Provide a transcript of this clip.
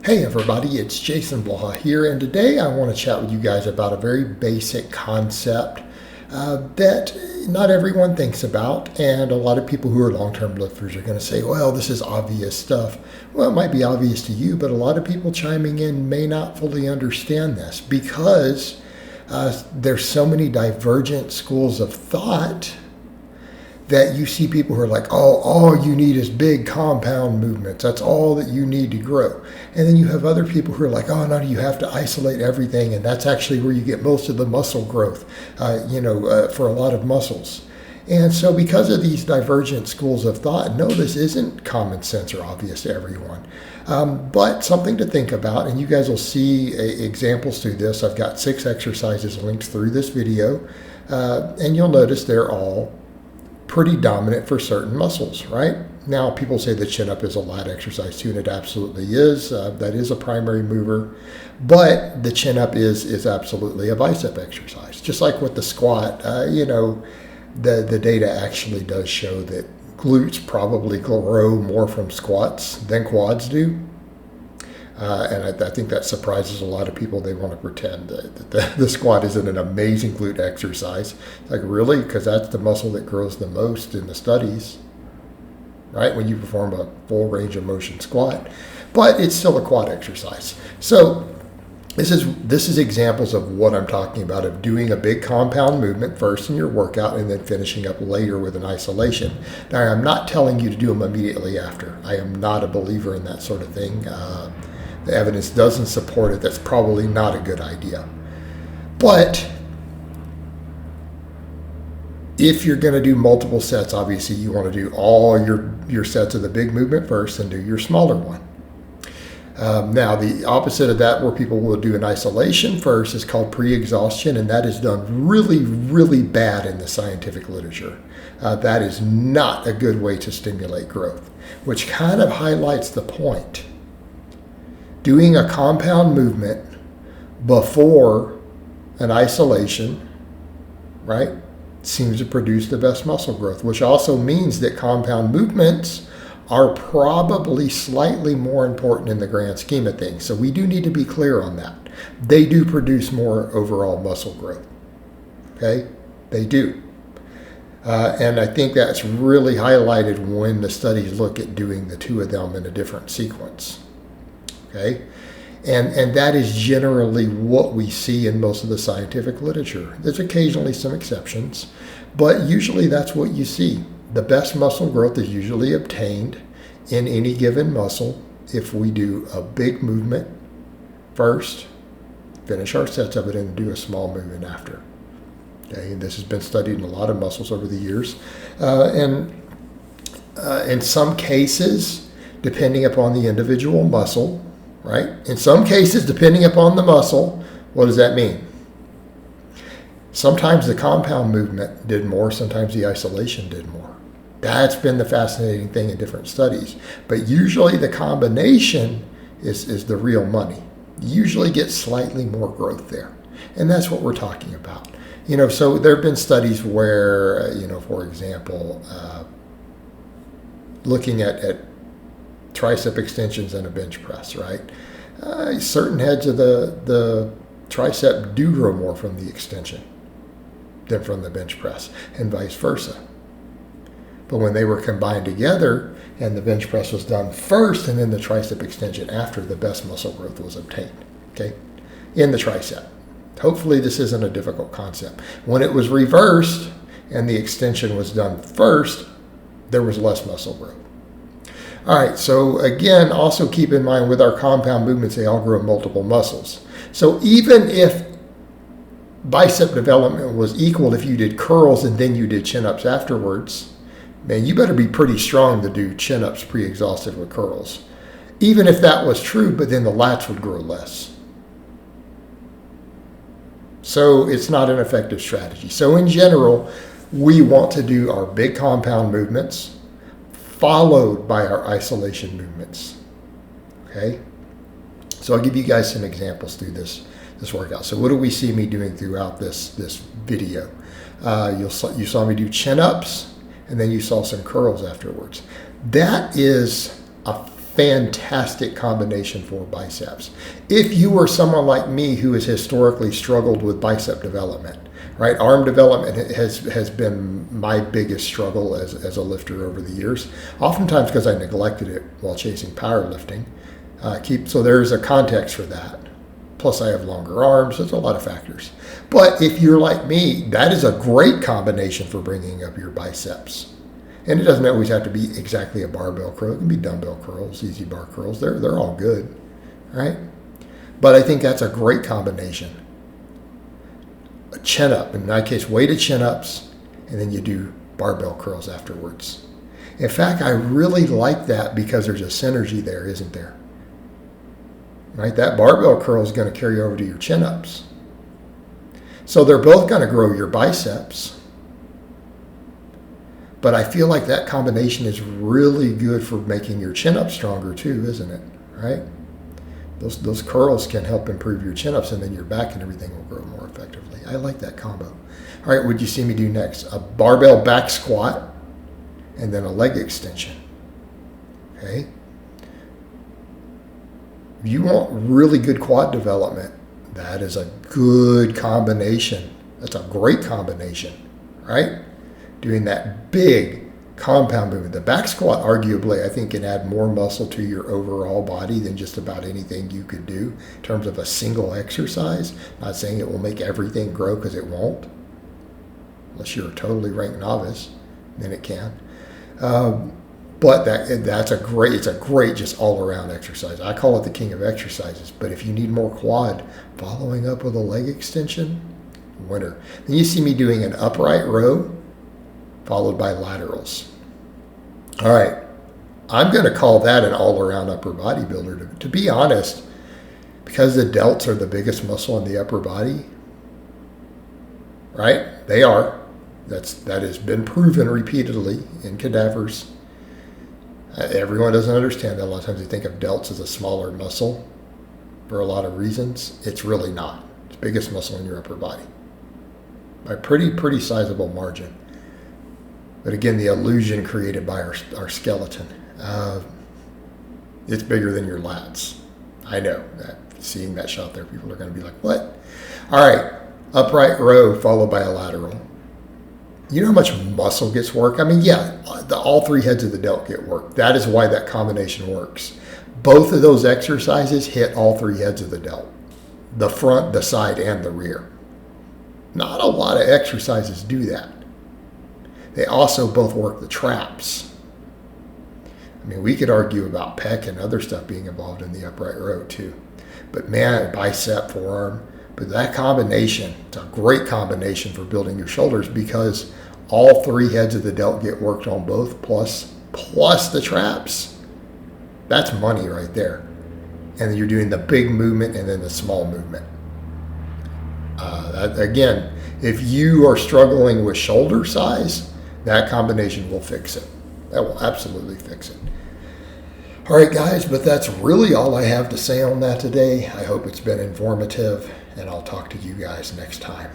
Hey everybody, it's Jason Blaha here, and today I want to chat with you guys about a very basic concept that not everyone thinks about, and a lot of people who are long-term lifters are going to say, well, this is obvious stuff. Well, it might be obvious to you, but a lot of people chiming in may not fully understand this because there's so many divergent schools of thought that you see people who are like, oh, all you need is big compound movements. That's all that you need to grow. And then you have other people who are like, oh, no, you have to isolate everything. And that's actually where you get most of the muscle growth, for a lot of muscles. And so because of these divergent schools of thought, no, this isn't common sense or obvious to everyone. But something to think about, and you guys will see examples through this. I've got 6 exercises linked through this video. And you'll notice they're all pretty dominant for certain muscles, right? Now, people say the chin-up is a lat exercise too, and it absolutely is. That is a primary mover. But the chin-up is absolutely a bicep exercise. Just like with the squat, the data actually does show that glutes probably grow more from squats than quads do. And I think that surprises a lot of people. They want to pretend that the squat isn't an amazing glute exercise. Like, really? Because that's the muscle that grows the most in the studies, right? When you perform a full range of motion squat. But it's still a quad exercise. So this is examples of what I'm talking about, of doing a big compound movement first in your workout and then finishing up later with an isolation. Now, I'm not telling you to do them immediately after. I am not a believer in that sort of thing. The evidence doesn't support it. That's probably not a good idea. But if you're going to do multiple sets, obviously you want to do all your sets of the big movement first and do your smaller one. Now, the opposite of that, where people will do an isolation first, is called pre-exhaustion, and that is done really, really bad in the scientific literature. That is not a good way to stimulate growth, which kind of highlights the point. Doing a compound movement before an isolation, right, seems to produce the best muscle growth, which also means that compound movements are probably slightly more important in the grand scheme of things. So we do need to be clear on that. They do produce more overall muscle growth. Okay? They do. And I think that's really highlighted when the studies look at doing the two of them in a different sequence. Okay, and that is generally what we see in most of the scientific literature. There's occasionally some exceptions, but usually that's what you see. The best muscle growth is usually obtained in any given muscle if we do a big movement first, finish our sets of it, and do a small movement after. Okay, and this has been studied in a lot of muscles over the years. And in some cases, depending upon the individual muscle, right? In some cases, depending upon the muscle, what does that mean? Sometimes the compound movement did more, sometimes the isolation did more. That's been the fascinating thing in different studies. But usually the combination is the real money. You usually get slightly more growth there. And that's what we're talking about. So there have been studies where, for example, looking at tricep extensions and a bench press, right? Certain heads of the tricep do grow more from the extension than from the bench press, and vice versa. But when they were combined together and the bench press was done first and then the tricep extension after, the best muscle growth was obtained, okay, in the tricep. Hopefully this isn't a difficult concept. When it was reversed and the extension was done first, there was less muscle growth. All right, so again, also keep in mind with our compound movements, they all grow multiple muscles. So even if bicep development was equal if you did curls and then you did chin-ups afterwards, man, you better be pretty strong to do chin-ups pre-exhausted with curls. Even if that was true, but then the lats would grow less. So it's not an effective strategy. So in general, we want to do our big compound movements followed by our isolation movements. Okay? So I'll give you guys some examples through this workout. So what do we see me doing throughout this video? You saw me do chin-ups, and then you saw some curls afterwards. That is a fantastic combination for biceps. If you are someone like me who has historically struggled with bicep development, right? Arm development has been my biggest struggle as a lifter over the years, oftentimes because I neglected it while chasing powerlifting. So there's a context for that. Plus I have longer arms. There's a lot of factors. But if you're like me, that is a great combination for bringing up your biceps. And it doesn't always have to be exactly a barbell curl. It can be dumbbell curls, easy bar curls. They're all good, right? But I think that's a great combination. A chin up, in my case, weighted chin ups, and then you do barbell curls afterwards. In fact, I really like that because there's a synergy there, isn't there? Right? That barbell curl is going to carry over to your chin ups. So they're both going to grow your biceps. But I feel like that combination is really good for making your chin up stronger too, isn't it? Right? Those curls can help improve your chin ups, and then your back and everything will grow more effectively. I like that combo. All right, what'd you see me do next? A barbell back squat and then a leg extension. Okay? If you want really good quad development, that is a good combination. That's a great combination, right? Doing that big compound movement. The back squat, arguably, I think can add more muscle to your overall body than just about anything you could do in terms of a single exercise. Not saying it will make everything grow, because it won't. Unless you're a totally ranked novice, then it can. But it's a great just all-around exercise. I call it the king of exercises. But if you need more quad, following up with a leg extension, winner. Then you see me doing an upright row followed by laterals. All right, I'm going to call that an all-around upper body builder. To be honest, because the delts are the biggest muscle in the upper body, right? They are. That has been proven repeatedly in cadavers. Everyone doesn't understand that. A lot of times they think of delts as a smaller muscle for a lot of reasons. It's really not. It's the biggest muscle in your upper body by pretty sizable margin. But again, the illusion created by our skeleton. It's bigger than your lats. I know that. Seeing that shot there, people are going to be like, what? All right, upright row followed by a lateral. You know how much muscle gets work? I mean, yeah, all three heads of the delt get work. That is why that combination works. Both of those exercises hit all three heads of the delt. The front, the side, and the rear. Not a lot of exercises do that. They also both work the traps. I mean, we could argue about pec and other stuff being involved in the upright row too. But man, bicep, forearm. But that combination, it's a great combination for building your shoulders because all three heads of the delt get worked on both, plus the traps. That's money right there. And then you're doing the big movement and then the small movement. Again, if you are struggling with shoulder size, that combination will fix it. That will absolutely fix it. All right, guys, but that's really all I have to say on that today. I hope it's been informative, and I'll talk to you guys next time.